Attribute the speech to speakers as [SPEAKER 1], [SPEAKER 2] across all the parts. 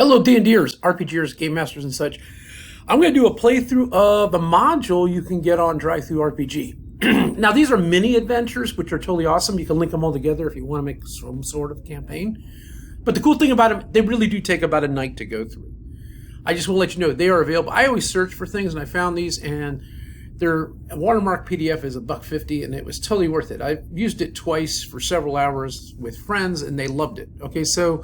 [SPEAKER 1] Hello, D&Ders, RPGers, Game Masters, and such. I'm going to do a playthrough of a module you can get on DriveThruRPG. Now, these are mini adventures, which are totally awesome. You can link them all together if you want to make some sort of campaign. But the cool thing about them, they really do take about a night to go through. I just want to let you know they are available. I always search for things, and I found these, and their watermark PDF is $1.50, and it was totally worth it. I've used it twice for several hours with friends, and they loved it. Okay, so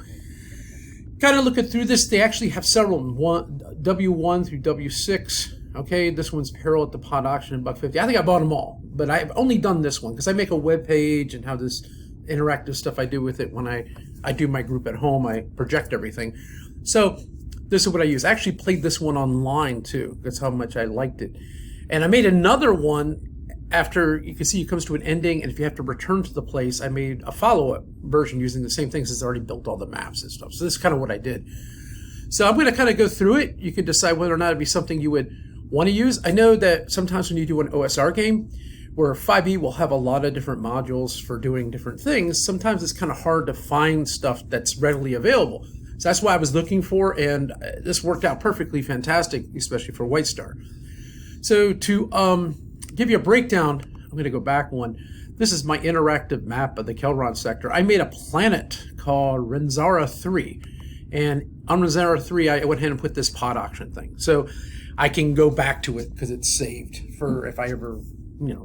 [SPEAKER 1] kind of looking through this, they actually have several, W1 through W6. Okay, this one's Peril at the Pod Auction, $1.50. I think I bought them all, but I've only done this one because I make a web page and how this interactive stuff I do with it when I do my group at home. I project everything. So this is what I use. I actually played this one online too. That's how much I liked it. And I made another one after, you can see it comes to an ending, and if you have to return to the place, I made a follow-up version using the same things. It's already built all the maps and stuff. So this is kind of what I did. So I'm going to kind of go through it. You can decide whether or not it'd be something you would want to use. I know that sometimes when you do an OSR game, where 5e will have a lot of different modules for doing different things, sometimes it's kind of hard to find stuff that's readily available. So that's what I was looking for, and this worked out perfectly fantastic, especially for White Star. So to give you a breakdown, I'm going to go back one. This is my interactive map of the Kelron sector. I made a planet called Renzara 3. And on Renzara 3, I went ahead and put this pod auction thing. So I can go back to it because it's saved for if I ever,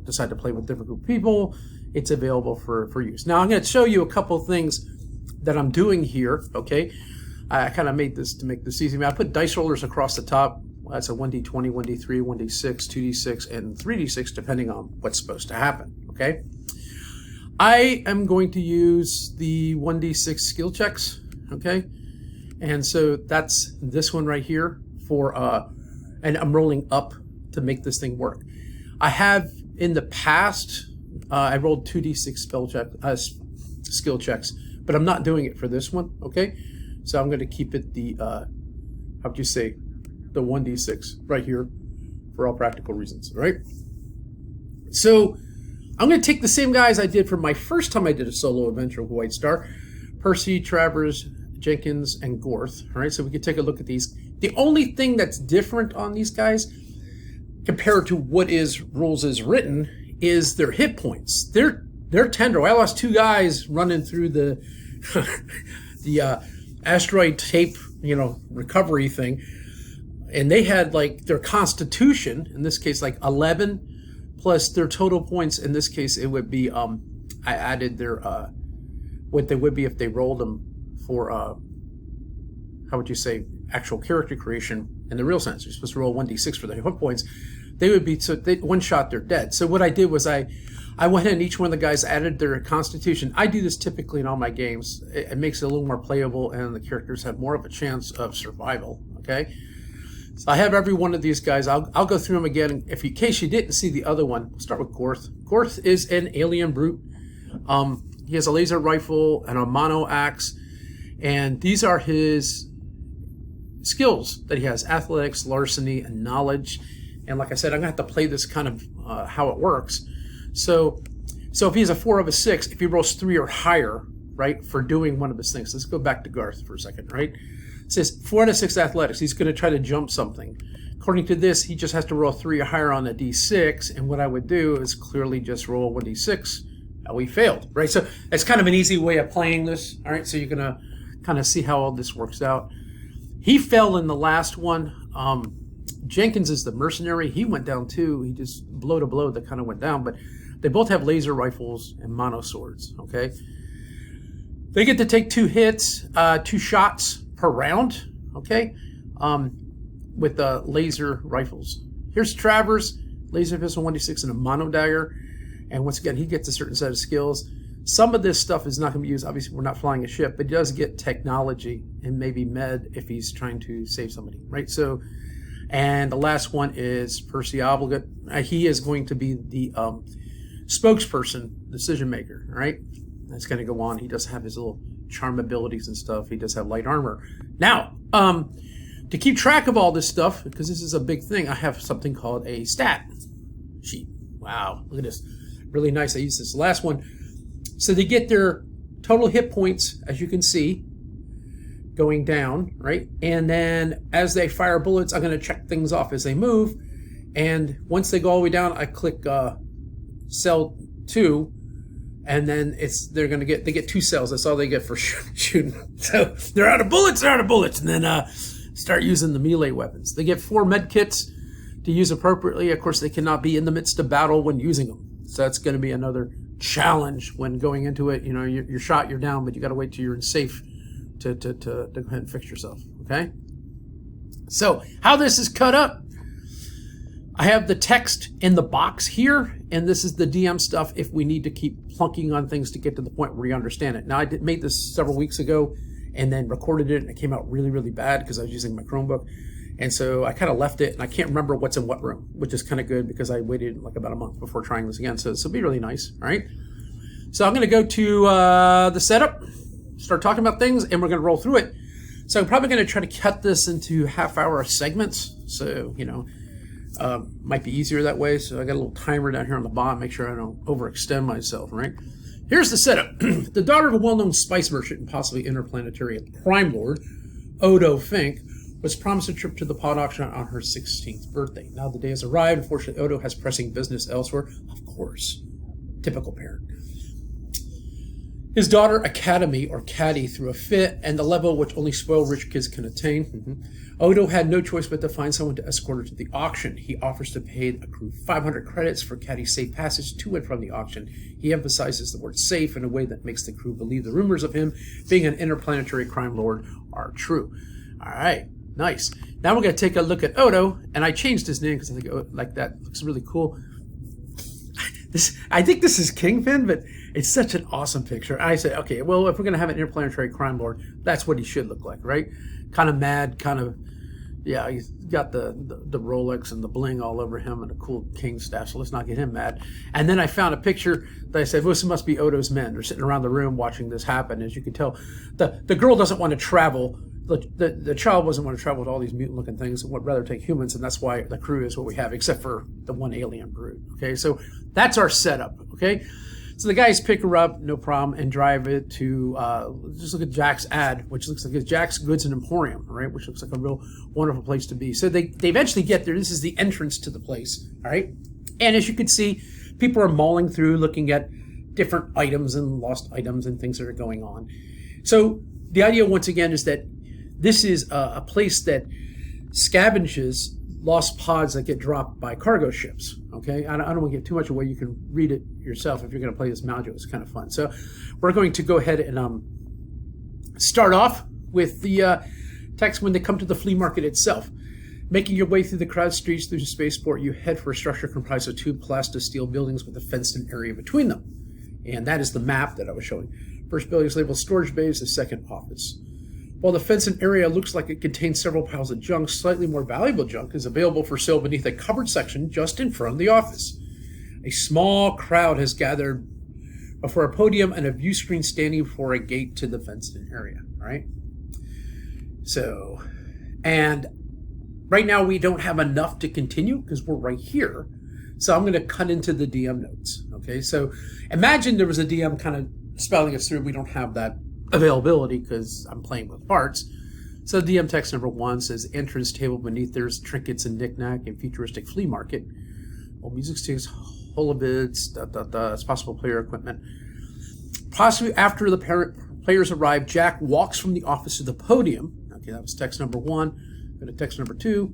[SPEAKER 1] decide to play with different group of people. It's available for use. Now I'm going to show you a couple things that I'm doing here, okay? I kind of made this to make this easy. I put dice rollers across the top. That's a 1d20, 1d3, 1d6, 2d6, and 3d6, depending on what's supposed to happen, okay? I am going to use the 1d6 skill checks, okay? And so that's this one right here for, and I'm rolling up to make this thing work. I have in the past, I rolled 2d6 skill checks, but I'm not doing it for this one, okay? So I'm going to keep it the, how would you say, the 1d6 right here for all practical reasons, right? So I'm going to take the same guys I did for my first time I did a solo adventure with White Star, Percy, Travers, Jenkins, and Gorth, all right? So we can take a look at these. The only thing that's different on these guys compared to what is rules is written is their hit points. They're tender. I lost two guys running through the the asteroid tape, recovery thing. And they had like their constitution, in this case, like 11 plus their total points. In this case, it would be, I added their, what they would be if they rolled them for, how would you say, actual character creation in the real sense. You're supposed to roll 1d6 for their hit points. They would be, so they, one shot, they're dead. So what I did was I went in and each one of the guys added their constitution. I do this typically in all my games. It makes it a little more playable and the characters have more of a chance of survival, okay? So I have every one of these guys. I'll go through them again. If in case you didn't see the other one, we'll start with Gorth. Gorth is an alien brute. He has a laser rifle and a mono axe, and these are his skills that he has: athletics, larceny, and knowledge. And like I said, I'm gonna have to play this kind of how it works. So if he has a 4 of a 6, if he rolls 3 or higher, right, for doing one of his things. Let's go back to Garth for a second, right? It says 4 out of 6 athletics. He's going to try to jump something. According to this, he just has to roll 3 or higher on a d6. And what I would do is clearly just roll 1d6. We failed, right? So it's kind of an easy way of playing this. All right, so you're going to kind of see how all this works out. He fell in the last one. Jenkins is the mercenary. He went down too. He just blow to blow that kind of went down. But they both have laser rifles and mono swords, okay? They get to take 2 hits, 2 shots per round, okay, with the laser rifles. Here's Travers, laser pistol 1d6 and a mono dagger, and once again he gets a certain set of skills. Some of this stuff is not going to be used. Obviously we're not flying a ship, but he does get technology and maybe med if he's trying to save somebody, right? So, and the last one is Percy Obligate. He is going to be the spokesperson, decision maker, right? That's going to go on. He does have his little charm abilities and stuff. He does have light armor. Now, to keep track of all this stuff, because this is a big thing, I have something called a stat sheet. Wow, look at this. Really nice. I used this last one. So they get their total hit points, as you can see. going down, right? And then as they fire bullets, I'm going to check things off as they move. And once they go all the way down, I click cell 2, and then they get 2 cells. That's all they get for shooting. So they're out of bullets, and then start using the melee weapons. They get 4 med kits to use appropriately. Of course, they cannot be in the midst of battle when using them. So that's going to be another challenge when going into it. You know, you're shot, you're down, but you got to wait till you're safe to go ahead and fix yourself. Okay. So how this is cut up, I have the text in the box here, and this is the DM stuff if we need to keep plunking on things to get to the point where we understand it. Now, I made this several weeks ago and then recorded it, and it came out really, really bad because I was using my Chromebook. And so I kind of left it, and I can't remember what's in what room, which is kind of good because I waited like about a month before trying this again. So this will be really nice, all right? So I'm going to go to the setup, start talking about things, and we're going to roll through it. So I'm probably going to try to cut this into half-hour segments. So, you know, might be easier that way. So I got a little timer down here on the bottom, make sure I don't overextend myself, right? Here's the setup. The daughter of a well-known spice merchant and possibly interplanetary crime lord, Odo Fink, was promised a trip to the pod auction on her 16th birthday. Now the day has arrived. Unfortunately, Odo has pressing business elsewhere. Of course. Typical parent. His daughter, Academy, or Caddy, threw a fit, and the level which only spoiled rich kids can attain. Odo had no choice but to find someone to escort her to the auction. He offers to pay the crew 500 credits for Caddy's safe passage to and from the auction. He emphasizes the word safe in a way that makes the crew believe the rumors of him being an interplanetary crime lord are true. All right, nice. Now we're going to take a look at Odo, and I changed his name because I think like that looks really cool. I think this is Kingpin, but it's such an awesome picture. I said, okay, well, if we're going to have an interplanetary crime lord, that's what he should look like, right? Kind of mad, kind of, yeah, he's got the Rolex and the bling all over him and a cool king staff, so let's not get him mad. And then I found a picture that I said, well, this must be Odo's men. They're sitting around the room watching this happen. As you can tell, the girl doesn't want to travel. The child doesn't want to travel with all these mutant-looking things and would rather take humans, and that's why the crew is what we have, except for the one alien brood. Okay, so that's our setup. Okay, so the guys pick her up, no problem, and drive it to just look at Jack's ad, which looks like it's Jack's Goods and Emporium, right? Which looks like a real wonderful place to be. So they eventually get there. This is the entrance to the place, all right? And as you can see, people are mulling through, looking at different items and lost items and things that are going on. So the idea, once again, is that this is a place that scavenges lost pods that get dropped by cargo ships. Okay, I don't want to give too much away. You can read it yourself if you're going to play this module. It's kind of fun. So we're going to go ahead and start off with the text when they come to the flea market itself. Making your way through the crowded streets through the spaceport, you head for a structure comprised of 2 plastic steel buildings with a fenced-in area between them. And that is the map that I was showing. First building is labeled storage bays, the second office. While the fenced-in area looks like it contains several piles of junk, slightly more valuable junk is available for sale beneath a covered section just in front of the office. A small crowd has gathered before a podium and a view screen standing before a gate to the fenced-in area. All right. So, and right now we don't have enough to continue because we're right here. So I'm going to cut into the DM notes. Okay. So imagine there was a DM kind of spelling us through. We don't have that availability because I'm playing with parts. So DM text number 1 says entrance table beneath there's trinkets and knickknack and futuristic flea market. Old music sticks, holobits, it's possible player equipment. Possibly after the players arrive, Jack walks from the office to the podium. Okay, that was text number 1. Go to text number 2.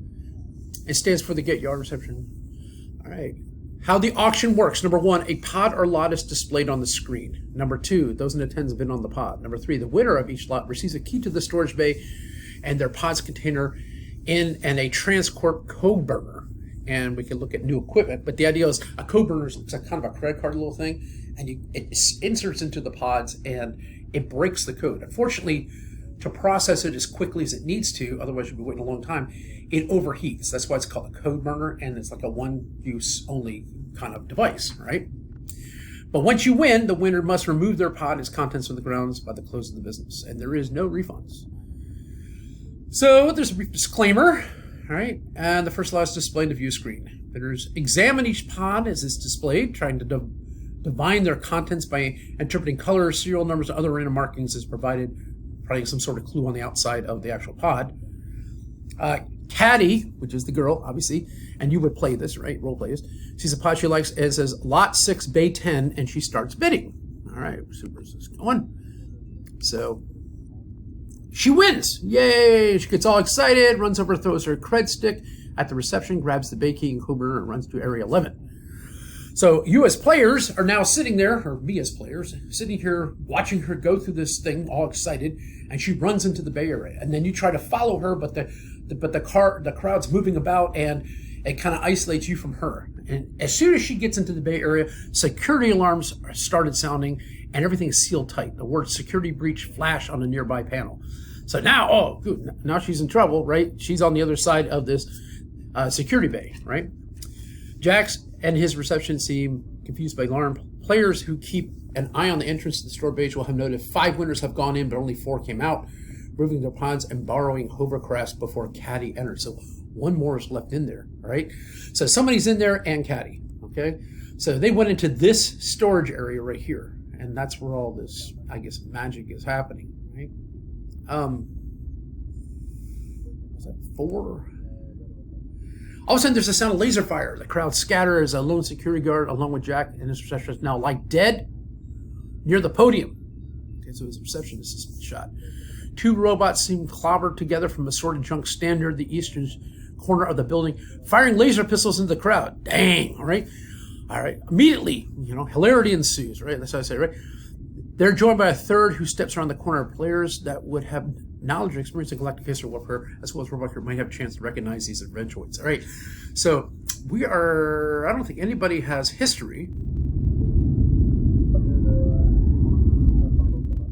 [SPEAKER 1] It stands for the Get Yard reception. All right. How the auction works. Number 1, a pod or lot is displayed on the screen. Number 2, those in attendance bid on the pod. Number 3, the winner of each lot receives a key to the storage bay and their pod's container and a Transcorp code burner. And we can look at new equipment, but the idea is a code burner is like kind of a credit card little thing, and it inserts into the pods and it breaks the code. Unfortunately, to process it as quickly as it needs to, otherwise you'll be waiting a long time, it overheats. That's why it's called a code burner, and it's like a one-use only kind of device, right? But once you win, the winner must remove their pod and its contents from the grounds by the close of the business, and there is no refunds. So there's a brief disclaimer, all right? And the first lot is displayed in the view screen. Bidders examine each pod as it's displayed, trying to divine their contents by interpreting colors, serial numbers, and other random markings as provided probably some sort of clue on the outside of the actual pod. Caddy, which is the girl, obviously, and you would play this, right? Role play this. Sees a pod she likes. It says lot 6, bay 10, and she starts bidding. All right, where's this going? So she wins. Yay! She gets all excited, runs over, throws her cred stick at the reception, grabs the bay key and code burner, and runs to area 11. So you as players are now sitting there, or me as players, sitting here watching her go through this thing, all excited, and she runs into the bay area. And then you try to follow her, but the crowd's moving about, and it kind of isolates you from her. And as soon as she gets into the bay area, security alarms started sounding, and everything is sealed tight. The word security breach flashed on a nearby panel. So now, oh, good, now she's in trouble, right? She's on the other side of this security bay, right? Jax and his reception seem confused by alarm. Players who keep an eye on the entrance to the store page will have noted 5 winners have gone in, but only 4 came out, moving their pods and borrowing hovercrafts before Caddy entered. So 1 more is left in there, all right? So somebody's in there and Caddy, okay? So they went into this storage area right here, and that's where all this, I guess, magic is happening, right? Was that 4? All of a sudden, there's a sound of laser fire. The crowd scatters. A lone security guard, along with Jack and his receptionist, now lie dead near the podium. Okay, so his receptionist is shot. 2 robots seem clobbered together from assorted junk stand near the eastern corner of the building, firing laser pistols into the crowd. Dang, all right? All right. Immediately, hilarity ensues, right? That's how I say, right? They're joined by a third who steps around the corner. Players that would have knowledge and experience in galactic history warfare, as well as robot might have a chance to recognize these adventuroids. All right, so we are, I don't think anybody has history.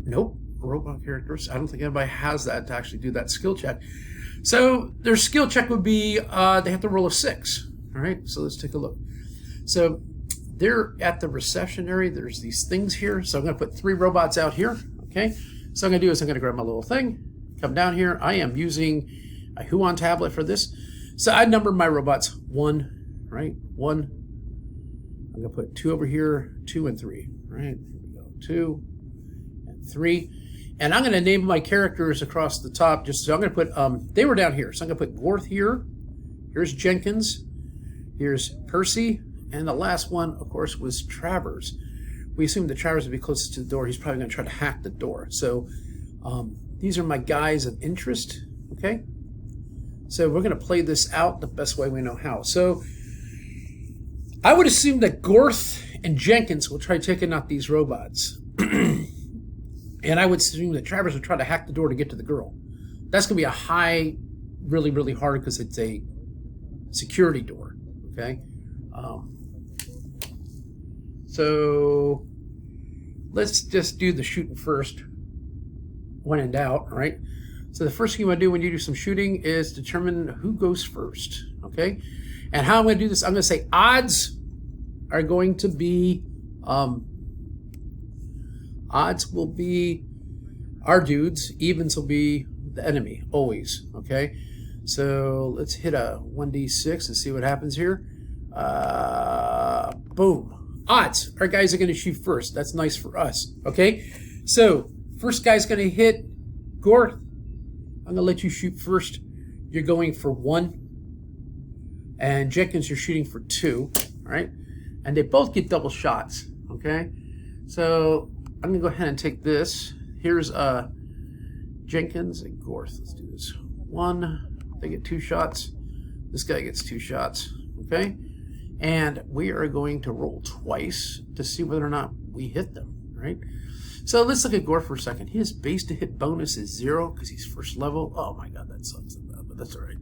[SPEAKER 1] Nope, robot characters. I don't think anybody has that to actually do that skill check. So their skill check would be, they have to roll a 6. All right, so let's take a look. So they're at the reception area. There's these things here. So I'm going to put 3 robots out here. Okay. So I'm going to do is I'm going to grab my little thing, come down here. I am using a Huon tablet for this. So I numbered my robots 1, right? 1. I'm going to put 2 over here, 2 and 3, right? Here we go. 2 and 3. And I'm going to name my characters across the top. Just so I'm going to put, they were down here. So I'm going to put Gorth here. Here's Jenkins. Here's Percy. And the last one, of course, was Travers. We assumed that Travers would be closest to the door. He's probably going to try to hack the door. So these are my guys of interest, okay? So we're going to play this out the best way we know how. So I would assume that Gorth and Jenkins will try taking out these robots. And I would assume that Travers will try to hack the door to get to the girl. That's going to be a high, really, really hard because it's a security door, okay? So let's just do the shooting first when in doubt, all right? So the first thing you want to do when you do some shooting is determine who goes first, okay? And how I'm going to do this, I'm going to say odds are going to be, odds will be our dudes, evens will be the enemy, always, okay? So let's hit a 1d6 and see what happens here. Boom. Odds. Our guys are going to shoot first. That's nice for us. Okay? So, first guy's going to hit Gorth. I'm going to let you shoot first. You're going for 1. And Jenkins, you're shooting for 2. All right? And they both get double shots. Okay? So, I'm going to go ahead and take this. Here's Jenkins and Gorth. Let's do this. 1. They get 2 shots. This guy gets 2 shots. Okay? And we are going to roll twice to see whether or not we hit them, right? So let's look at Gorth for a second. His base to hit bonus is 0 because he's first level. Oh my God, that sucks, but that's all right.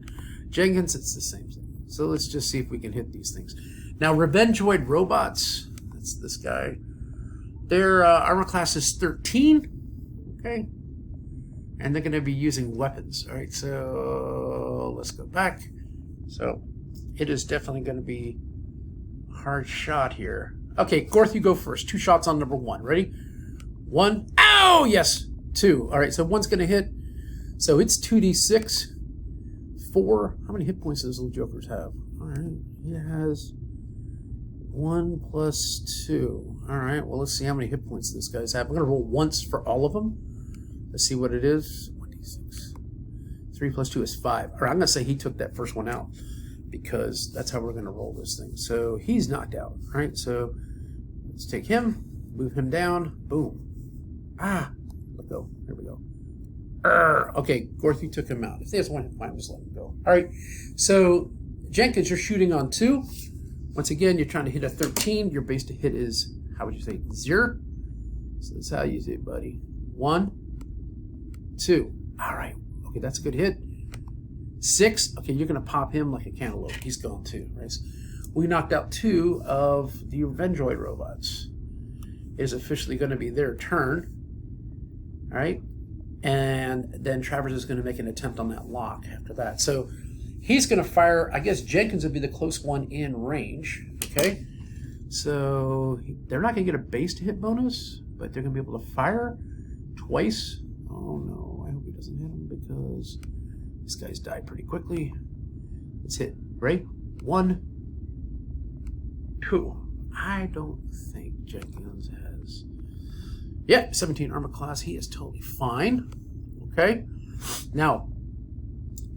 [SPEAKER 1] Jenkins, it's the same thing. So let's just see if we can hit these things. Now, Revengeoid robots, that's this guy. Their armor class is 13, okay? And they're going to be using weapons, all right? So let's go back. So it is definitely going to be hard shot here. Okay, Gorth, you go first. 2 shots on number 1. Ready? 1. Ow! Yes. 2. All right, so 1's going to hit. So it's 2d6. 4. How many hit points does little jokers have? All right, he has 1 plus 2. All right, well, let's see how many hit points this guy's have. I'm going to roll once for all of them. Let's see what it is. 1d6. 3 plus 2 is 5. All right, I'm going to say he took that first one out because that's how we're going to roll this thing. So he's knocked out. All right, so let's take him, move him down. Boom. Ah, let go. There we go. Okay, Gorthy took him out. If there's one hit point, just let him go. All right, so Jenkins, you're shooting on 2. Once again, you're trying to hit a 13. Your base to hit is, how would you say, 0? So that's how you say it, buddy. 1, 2. All right. Okay, that's a good hit. 6. Okay, you're going to pop him like a cantaloupe. He's gone too, right? So we knocked out 2 of the Vendroid robots. It is officially going to be their turn. All right. And then Travers is going to make an attempt on that lock after that. So he's going to fire. I guess Jenkins would be the close one in range. Okay. So they're not going to get a base to hit bonus, but they're going to be able to fire twice. Oh no, I hope he doesn't hit him because these guys die pretty quickly. Let's hit, right? 1, 2. I don't think Jenkins has. Yeah, 17 armor class. He is totally fine. Okay. Now,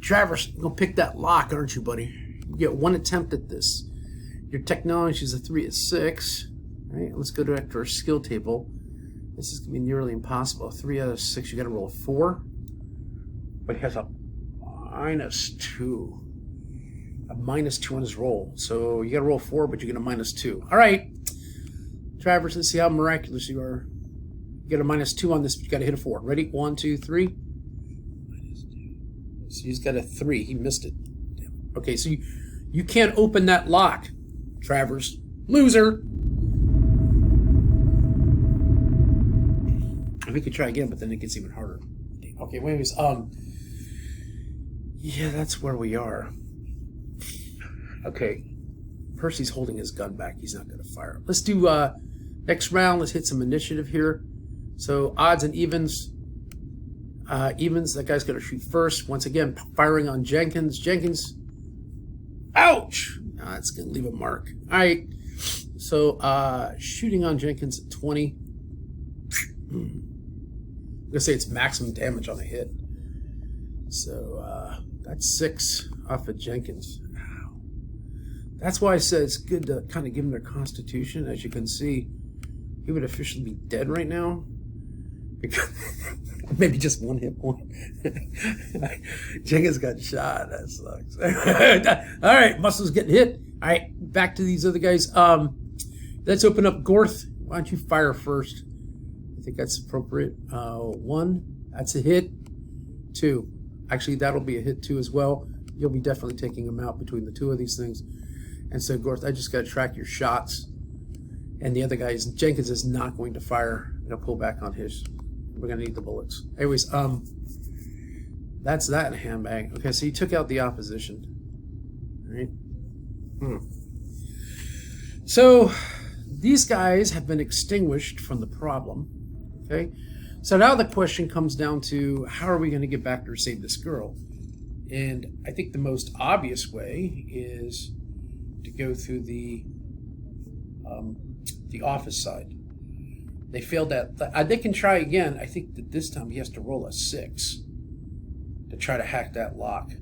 [SPEAKER 1] Travers, you're going to pick that lock, aren't you, buddy? You get 1 attempt at this. Your technology is a 3 at 6. All right, let's go back to our skill table. This is going to be nearly impossible. 3 out of 6, you got to roll a 4. But he has a -2. A -2 on his roll. So you got to roll 4, but you get a -2. All right. Travers, let's see how miraculous you are. You get a -2 on this, but you got to hit a 4. Ready? 1, 2, 3. -2. So he's got a 3. He missed it. Okay, so you can't open that lock, Travers. Loser. We could try again, but then it gets even harder. Okay, anyways, yeah, that's where we are. Okay, Percy's holding his gun back. He's not going to fire. Let's do next round. Let's hit some initiative here. So odds and evens. Evens, that guy's going to shoot first. Once again, firing on Jenkins. Jenkins, ouch! It's going to leave a mark. All right, so shooting on Jenkins at 20. I'm going to say it's maximum damage on a hit. So that's 6 off of Jenkins. Ow. That's why I said it's good to kind of give him their constitution. As you can see, he would officially be dead right now. Maybe just 1 hit point. Jenkins got shot. That sucks. All right, Muscle's getting hit. All right, back to these other guys. Let's open up Gorth. Why don't you fire first? I think that's appropriate. 1, that's a hit. 2, actually that'll be a hit too as well. You'll be definitely taking them out between the 2 of these things. And so Gorth, I just got to track your shots. And the other guys, Jenkins is not going to fire. I'm gonna pull back on his. We're gonna need the bullets. Anyways, that's that in a handbag. Okay, so you took out the opposition. All right. So these guys have been extinguished from the problem. Okay, so now the question comes down to how are we going to get back to save this girl? And I think the most obvious way is to go through the office side. They failed that. They can try again. I think that this time he has to roll a 6 to try to hack that lock.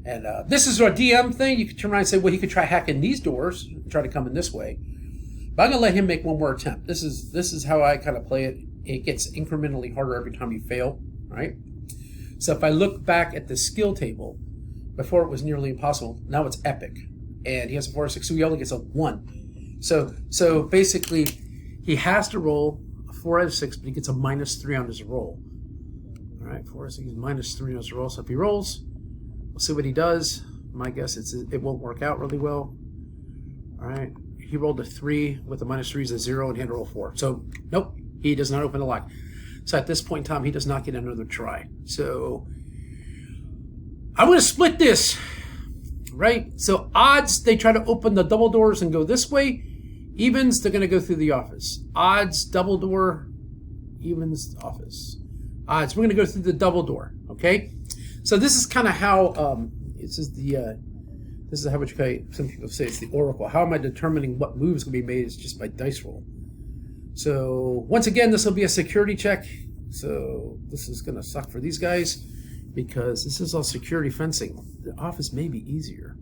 [SPEAKER 1] And this is a DM thing. You could turn around and say, well, he could try hacking these doors and try to come in this way. But I'm going to let him make one more attempt. This is how I kind of play it. It gets incrementally harder every time you fail, right? So if I look back at the skill table, before it was nearly impossible, now it's epic. And he has a 4 or 6, so he only gets a 1. So basically, he has to roll a 4 out of 6, but he gets a -3 on his roll. All right, 4 out of 6, -3 on his roll. So if he rolls, we'll see what he does. My guess it won't work out really well. All right. He rolled a 3 with a -3 is a 0 and he had to roll 4. So, nope, he does not open the lock. So at this point in time, he does not get another try. So, I'm going to split this, right? So, odds, they try to open the double doors and go this way. Evens, they're going to go through the office. Odds, double door, evens, office. Odds, we're going to go through the double door, okay? So, this is kind of how, this is how much some people say it's the oracle. How am I determining what moves can be made is just by dice roll. So once again, this will be a security check. So this is going to suck for these guys because this is all security fencing. The office may be easier.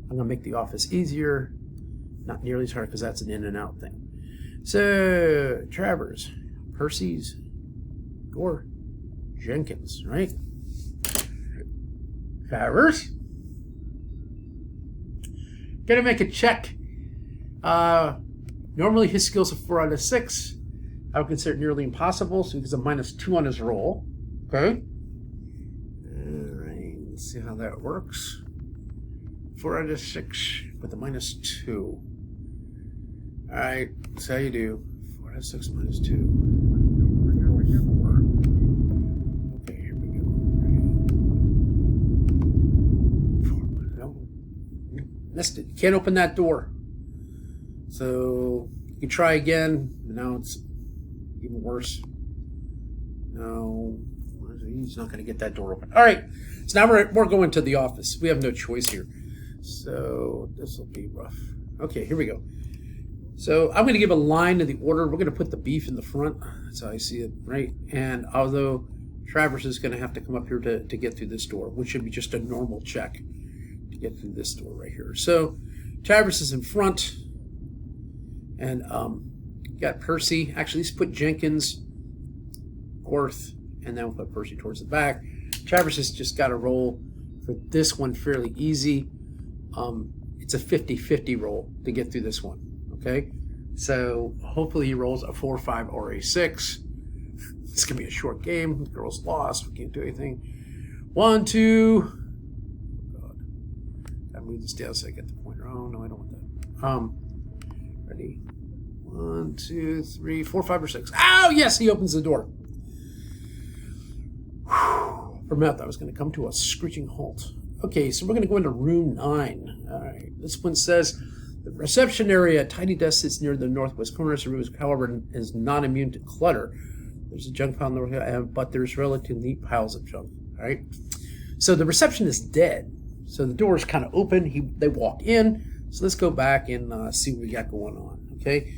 [SPEAKER 1] I'm going to make the office easier. Not nearly as hard because that's an in and out thing. So, Travers, Percy's, Gore, Jenkins, right? Travers. Gonna make a check. Normally his skills are 4 out of 6. I would consider it nearly impossible, so he gets a -2 on his roll. Okay. Alright, let's see how that works. 4 out of 6 with a -2. Alright, that's how you do. 4 out of 6 -2. 4. Okay, here we go. 4. No. Missed it. You can't open that door. So you can try again. Now it's even worse. No. He's not going to get that door open. Alright, so now we're going to the office. We have no choice here. So this will be rough. Okay, here we go. So I'm going to give a line to the order. We're going to put the beef in the front. That's how I see it, right? And although Travers is going to have to come up here to get through this door, which should be just a normal check to get through this door right here. So Travers is in front. And got Percy. Actually, let's put Jenkins, Orth, and then we'll put Percy towards the back. Travers has just got to roll for this one fairly easy. It's a 50-50 roll to get through this one. Okay, so hopefully he rolls a 4, 5, or a 6. It's gonna be a short game. The girl's lost. We can't do anything. 1, 2. Oh God, I move this down so I get the pointer. Oh no, I don't want that. Ready? 1, 2, 3, 4, 5, or 6. Oh yes, he opens the door. For a minute, that was going to come to a screeching halt. Okay, so we're going to go into room 9. All right, this one says. The reception area, tiny desk sits near the northwest corner. The room, however, is not immune to clutter. There's a junk pile, but there's relatively neat piles of junk. All right. So the reception is dead. So the door is kind of open. They walk in. So let's go back and see what we got going on. Okay.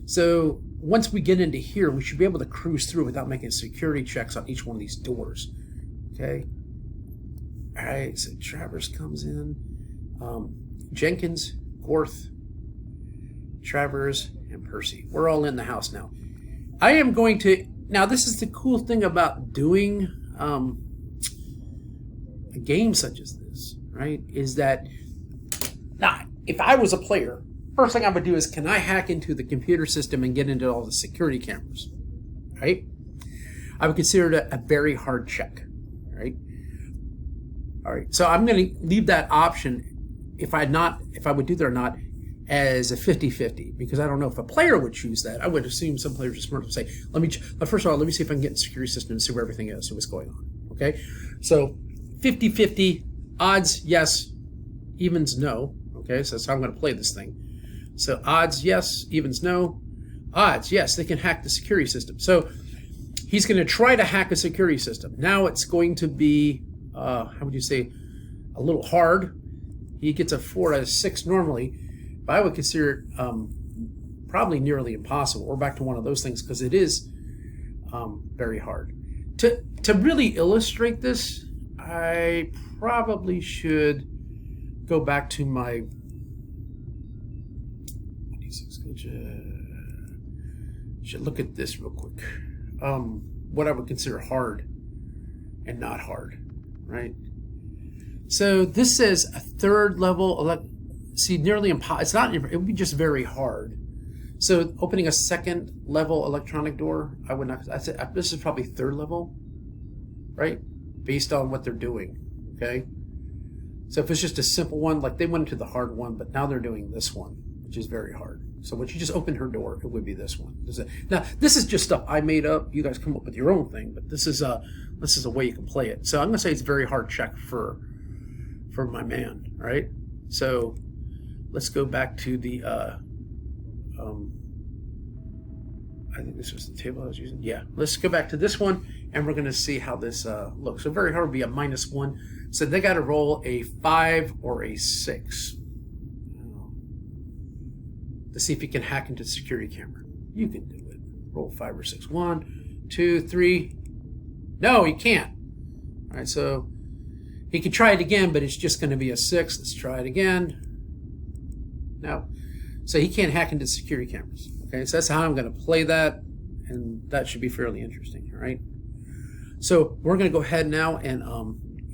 [SPEAKER 1] So once we get into here, we should be able to cruise through without making security checks on each one of these doors. Okay. All right. So Travers comes in. Jenkins, Gorth, Travers, and Percy. We're all in the house now. I am going to... Now, this is the cool thing about doing a game such as this, right? Is that... Now, if I was a player, first thing I would do is, can I hack into the computer system and get into all the security cameras, right? I would consider it a very hard check, right? All right, so I'm going to leave that option, if I would do that or not, as a 50-50, because I don't know if a player would choose that. I would assume some players are smart to say, first of all, let me see if I can get in the security system and see where everything is, see what's going on, okay? So 50-50, odds, yes, evens, no, okay? So that's how I'm going to play this thing. So odds, yes, evens, no. Odds, yes, they can hack the security system. So he's going to try to hack a security system. Now it's going to be, how would you say, a little hard. He gets a 4 out of 6 normally, but I would consider it probably nearly impossible. We're back to one of those things because it is very hard. To really illustrate this, I probably should go back to my... Should look at this real quick. What I would consider hard and not hard, right? So this says a 3rd level. See, nearly impossible. It's not. It would be just very hard. So opening a 2nd level electronic door, I would not. This is probably 3rd level, right? Based on what they're doing. Okay. So if it's just a simple one, like they went into the hard one, but now they're doing this one, which is very hard. So when you just open her door, it would be this one. Now this is just stuff I made up. You guys come up with your own thing, but this is a way you can play it. So I'm gonna say it's a very hard check for my man. All right. So let's go back to the. I think this was the table I was using. Yeah. Let's go back to this one, and we're gonna see how this looks. So very hard would be a -1. So they got to roll a 5 or a 6. To see if you can hack into the security camera. You can do it. Roll 5 or 6. 1, 2, 3. No, he can't. All right, so he could try it again, but it's just going to be a 6. Let's try it again. No. So he can't hack into security cameras. Okay, so that's how I'm going to play that, and that should be fairly interesting, all right? So we're going to go ahead now and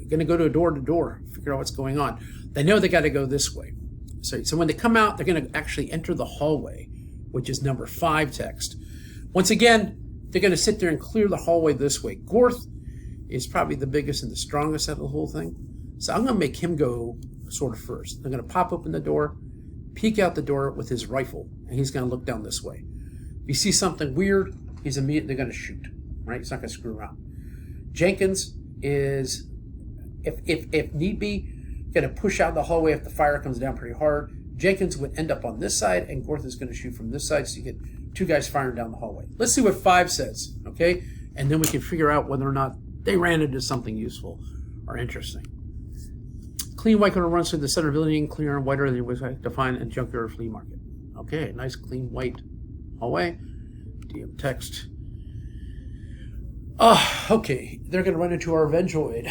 [SPEAKER 1] going to go to door to door, figure out what's going on. They know they got to go this way. So when they come out, they're going to actually enter the hallway, which is number 5 text. Once again, they're going to sit there and clear the hallway this way. Gorth is probably the biggest and the strongest out of the whole thing. So I'm going to make him go sort of first. I'm going to pop open the door, peek out the door with his rifle, and he's going to look down this way. If you see something weird, he's immediately going to shoot, right? He's not going to screw around. Jenkins is, if need be, going to push out the hallway if the fire comes down pretty hard. Jenkins would end up on this side, and Gorth is going to shoot from this side, so you get 2 guys firing down the hallway. Let's see what 5 says, okay? And then we can figure out whether or not they ran into something useful or interesting. Clean white color runs through the center of the building, cleaner and whiter than you would define in junkyard or flea market. Okay, nice clean white hallway. DM text. Oh, okay. They're going to run into our Revengeoid.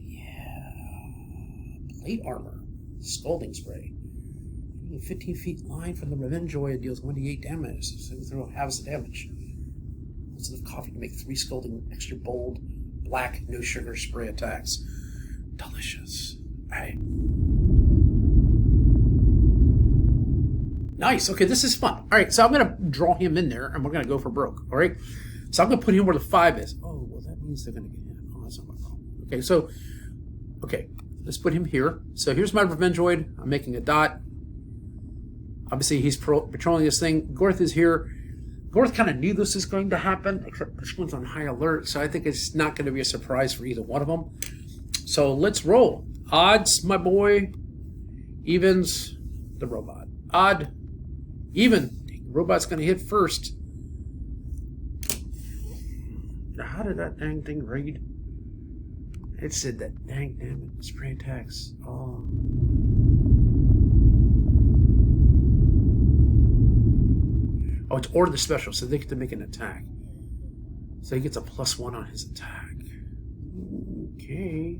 [SPEAKER 1] Yeah. Plate armor. Scalding spray. 15 feet line from the Revengeoid deals 1d8 damage. So we throw halves the damage. Lots of coffee to make 3 scalding, extra bold, black, no sugar spray attacks. Delicious. Alright. Nice. Okay, this is fun. Alright, so I'm going to draw him in there, and we're going to go for broke. Alright? So I'm going to put him where the 5 is. Oh, well, that means they're going to get him. Oh, that's not my problem. Okay, so, okay, let's put him here. So here's my Revengeoid. I'm making a dot. Obviously, he's patrolling this thing. Gorth is here. Gorth kind of knew this is going to happen, except this one's on high alert, so I think it's not going to be a surprise for either one of them. So let's roll. Odds, my boy. Evens, the robot. Odd. Even. The robot's going to hit first. How did that dang thing read? It said that dang damn it. Spray attacks. Oh. Oh, it's order the special, so they get to make an attack. So he gets a +1 on his attack. Okay.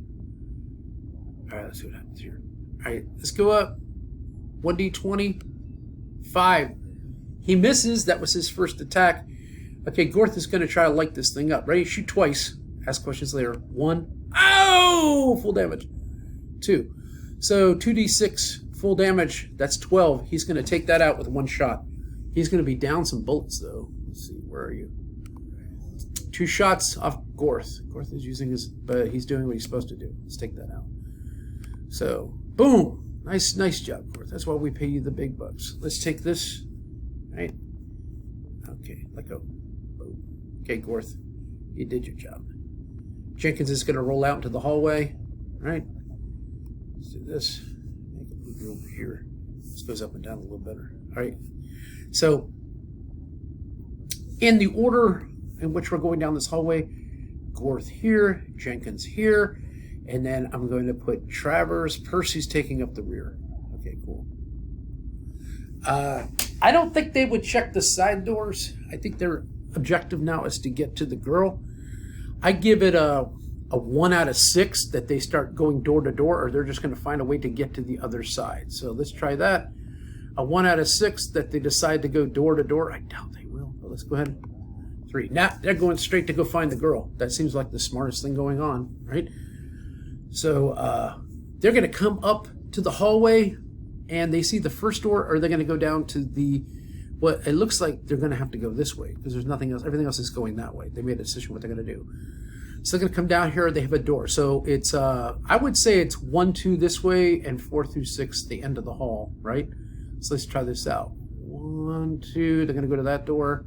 [SPEAKER 1] Alright, let's see what happens here. Alright, let's go up. 1d20. 5. He misses. That was his first attack. Okay, Gorth is going to try to light this thing up. Ready? Shoot twice. Ask questions later. 1. Oh! Full damage. 2. So 2d6 full damage. That's 12. He's going to take that out with 1 shot. He's going to be down some bullets, though. Let's see. Where are you? 2 shots off Gorth. Gorth is using his... But he's doing what he's supposed to do. Let's take that out. So, boom! Nice job, Gorth. That's why we pay you the big bucks. Let's take this. Right? Okay, let go. Boom. Okay, Gorth. You did your job. Jenkins is going to roll out into the hallway. Right? Let's do this. Make it move over here. This goes up and down a little better. All right. So, in the order in which we're going down this hallway, Gorth here, Jenkins here, and then I'm going to put Travers. Percy's taking up the rear. Okay, cool. I don't think they would check the side doors. I think their objective now is to get to the girl. I give it a 1 out of 6 that they start going door to door, or they're just going to find a way to get to the other side. So let's try that. A 1 out of 6 that they decide to go door to door. I doubt they will, but let's go ahead. 3. Now they're going straight to go find the girl. That seems like the smartest thing going on, right? So they're going to come up to the hallway, and they see the first door, or they're going to go down to the... Well, it looks like they're going to have to go this way, because there's nothing else. Everything else is going that way. They made a decision what they're going to do. So they're going to come down here. They have a door. So it's, I would say it's 1, 2 this way, and 4 through 6 the end of the hall, right? So let's try this out. 1, 2. They're going to go to that door.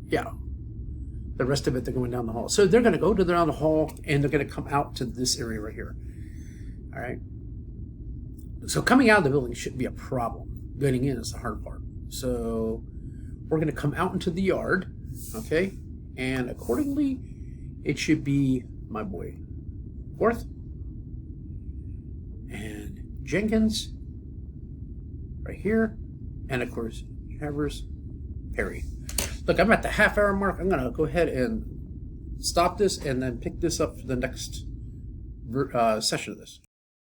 [SPEAKER 1] Yeah. The rest of it, they're going down the hall. So they're going to go down the hall, and they're going to come out to this area right here. All right. So coming out of the building shouldn't be a problem. Getting in is the hard part. So we're going to come out into the yard, okay? And accordingly, it should be my boy Gorth and Jenkins right here, and of course Travers, Perry. Look, I'm at the half-hour mark. I'm going to go ahead and stop this and then pick this up for the next session of this.